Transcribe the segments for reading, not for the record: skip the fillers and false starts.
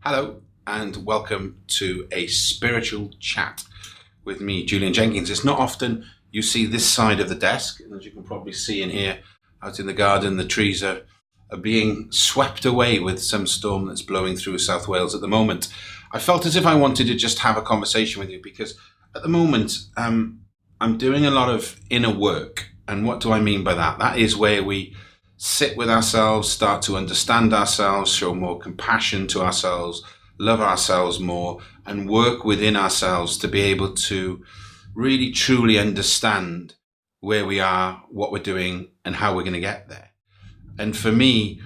Hello and welcome to a spiritual chat with me, Julian Jenkins. It's not often you see this side of the desk, and as you can probably see in here, out in the garden, the trees are being swept away with some storm that's blowing through South Wales at the moment. I felt as if I wanted to just have a conversation with you because at the moment I'm doing a lot of inner work. And what do I mean by that? That is where we sit with ourselves, start to understand ourselves, show more compassion to ourselves, love ourselves more, and work within ourselves to be able to really truly understand where we are, what we're doing, and how we're going to get there. And for me,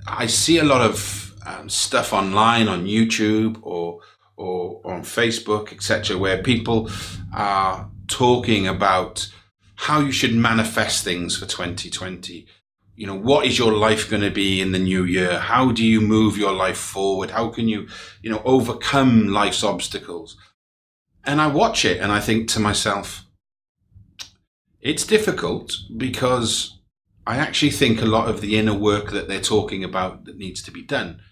I see a lot of stuff online on YouTube or on Facebook, etc., where people are talking about how you should manifest things for 2020. You know, what is your life going to be in the new year? How do you move your life forward? How can you, overcome life's obstacles? And I watch it and I think to myself, it's difficult because I actually think a lot of the inner work that they're talking about that needs to be done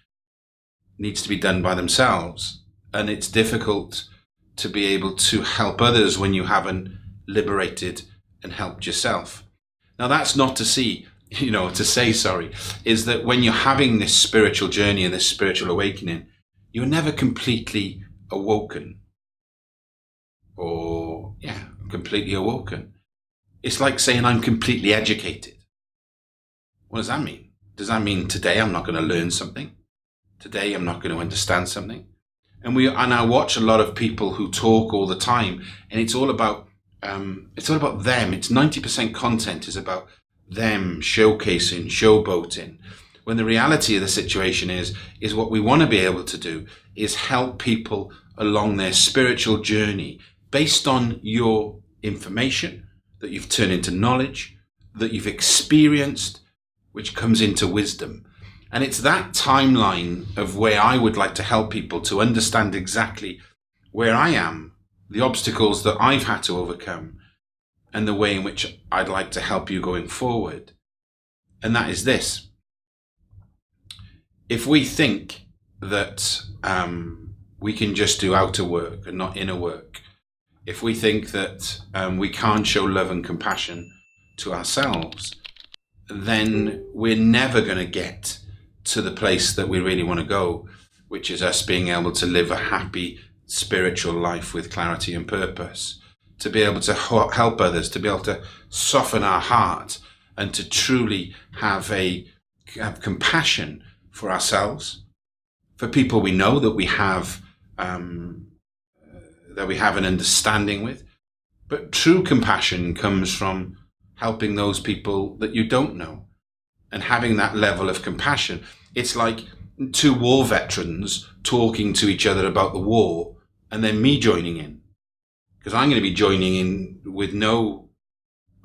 by themselves. And it's difficult to be able to help others when you haven't liberated and helped yourself. Now, that's not to say, is that when you're having this spiritual journey and this spiritual awakening, you're never completely awoken. Completely awoken. It's like saying I'm completely educated. What does that mean? Does that mean today I'm not going to learn something? Today I'm not going to understand something? And I watch a lot of people who talk all the time, and it's all about them. It's 90% content is about them showcasing, showboating. When the reality of the situation is what we want to be able to do is help people along their spiritual journey based on your information that you've turned into knowledge, that you've experienced, which comes into wisdom. And it's that timeline of where I would like to help people to understand exactly where I am, the obstacles that I've had to overcome, and the way in which I'd like to help you going forward. And that is this. If we think that we can just do outer work and not inner work, if we think that we can't show love and compassion to ourselves, then we're never going to get to the place that we really want to go, which is us being able to live a happy spiritual life with clarity and purpose, to be able to help others, to be able to soften our heart, and to truly have compassion for ourselves, for people we know that we have an understanding with. But true compassion comes from helping those people that you don't know, and having that level of compassion. It's like two war veterans talking to each other about the war, and then me joining in, because I'm going to be joining in with no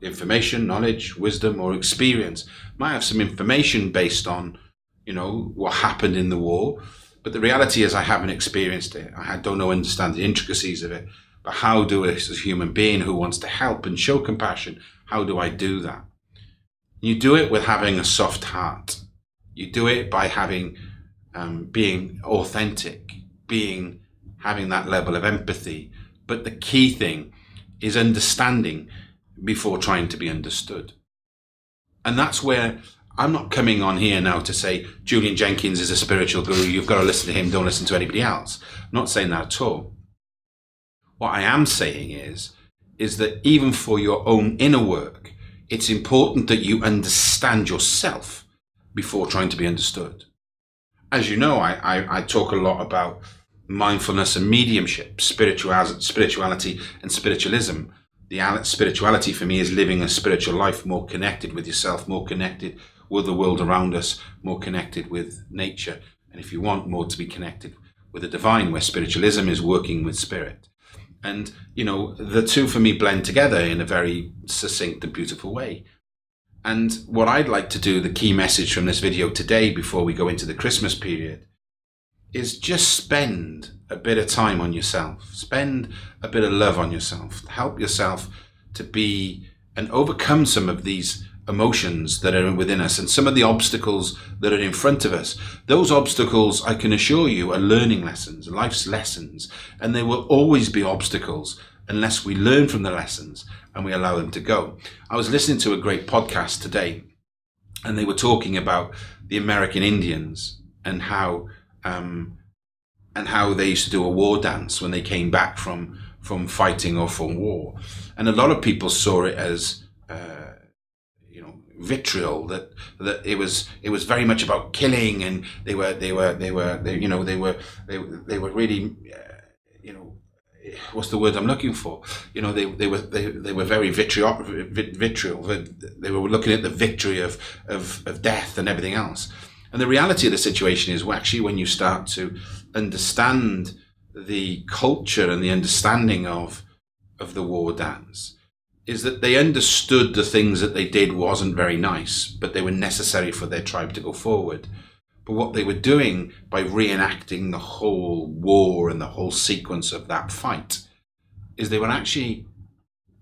information, knowledge, wisdom, or experience. Might have some information based on, what happened in the war, but the reality is I haven't experienced it. I don't understand the intricacies of it. But how do I, as a human being who wants to help and show compassion, how do I do that? You do it with having a soft heart. You do it by being authentic, having that level of empathy. But the key thing is understanding before trying to be understood. And that's where I'm not coming on here now to say Julian Jenkins is a spiritual guru. You've got to listen to him. Don't listen to anybody else. I'm not saying that at all. What I am saying is that even for your own inner work, it's important that you understand yourself before trying to be understood. As you know, I talk a lot about mindfulness and mediumship, spirituality and spiritualism. The spirituality for me is living a spiritual life more connected with yourself, more connected with the world around us, more connected with nature. And if you want, more to be connected with the divine, where spiritualism is working with spirit. And, the two for me blend together in a very succinct and beautiful way. And what I'd like to do, the key message from this video today, before we go into the Christmas period, is just spend a bit of time on yourself. Spend a bit of love on yourself. Help yourself to be and overcome some of these emotions that are within us and some of the obstacles that are in front of us. Those obstacles, I can assure you, are learning lessons, life's lessons, and there will always be obstacles unless we learn from the lessons and we allow them to go. I was listening to a great podcast today, and they were talking about the American Indians and how they used to do a war dance when they came back from fighting or from war. And a lot of people saw it as vitriol, that it was very much about killing, and they were really what's the word I'm looking for? They were very vitriol. They were looking at the victory of death and everything else. And the reality of the situation is, actually, when you start to understand the culture and the understanding of the war dance, is that they understood the things that they did wasn't very nice, but they were necessary for their tribe to go forward. But what they were doing by reenacting the whole war and the whole sequence of that fight is they were actually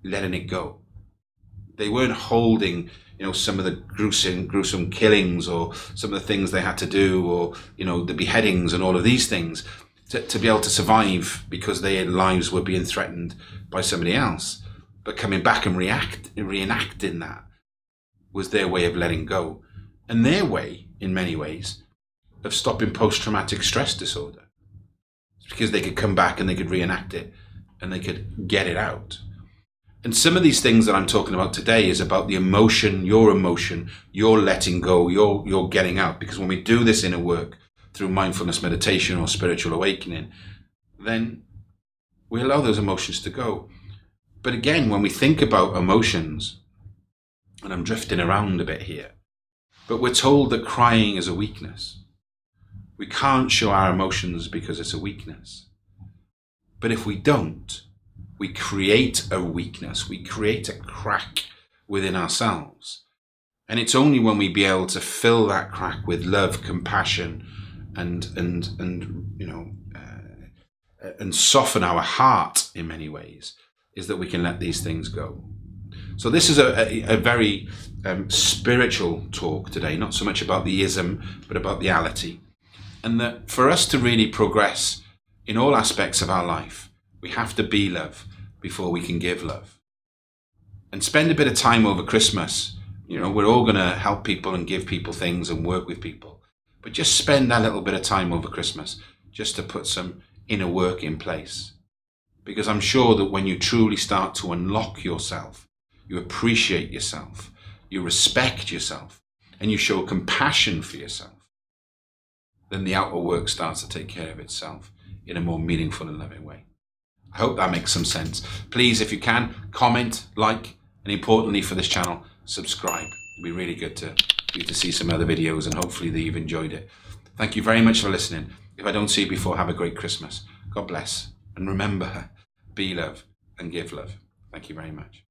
letting it go. They weren't holding, some of the gruesome killings, or some of the things they had to do, or, the beheadings and all of these things to be able to survive because their lives were being threatened by somebody else. But coming back and reenacting that was their way of letting go, and their way, in many ways, of stopping post-traumatic stress disorder. It's because they could come back and they could reenact it and they could get it out. And some of these things that I'm talking about today is about the emotion, your letting go, your getting out. Because when we do this inner work through mindfulness meditation or spiritual awakening, then we allow those emotions to go. But again, when we think about emotions, and I'm drifting around a bit here, but we're told that crying is a weakness. We can't show our emotions because it's a weakness. But if we don't, we create a weakness. We create a crack within ourselves. And it's only when we be able to fill that crack with love, compassion, and soften our heart in many ways, is that we can let these things go. So this is a very spiritual talk today, not so much about the ism, but about the reality. And that for us to really progress in all aspects of our life, we have to be love before we can give love. And spend a bit of time over Christmas. We're all going to help people and give people things and work with people. But just spend that little bit of time over Christmas just to put some inner work in place. Because I'm sure that when you truly start to unlock yourself, you appreciate yourself, you respect yourself, and you show compassion for yourself, then the outer work starts to take care of itself in a more meaningful and loving way. I hope that makes some sense. Please, if you can, comment, like, and importantly for this channel, subscribe. It'd be really good for you to see some other videos, and hopefully that you've enjoyed it. Thank you very much for listening. If I don't see you before, have a great Christmas. God bless. And remember, be love and give love. Thank you very much.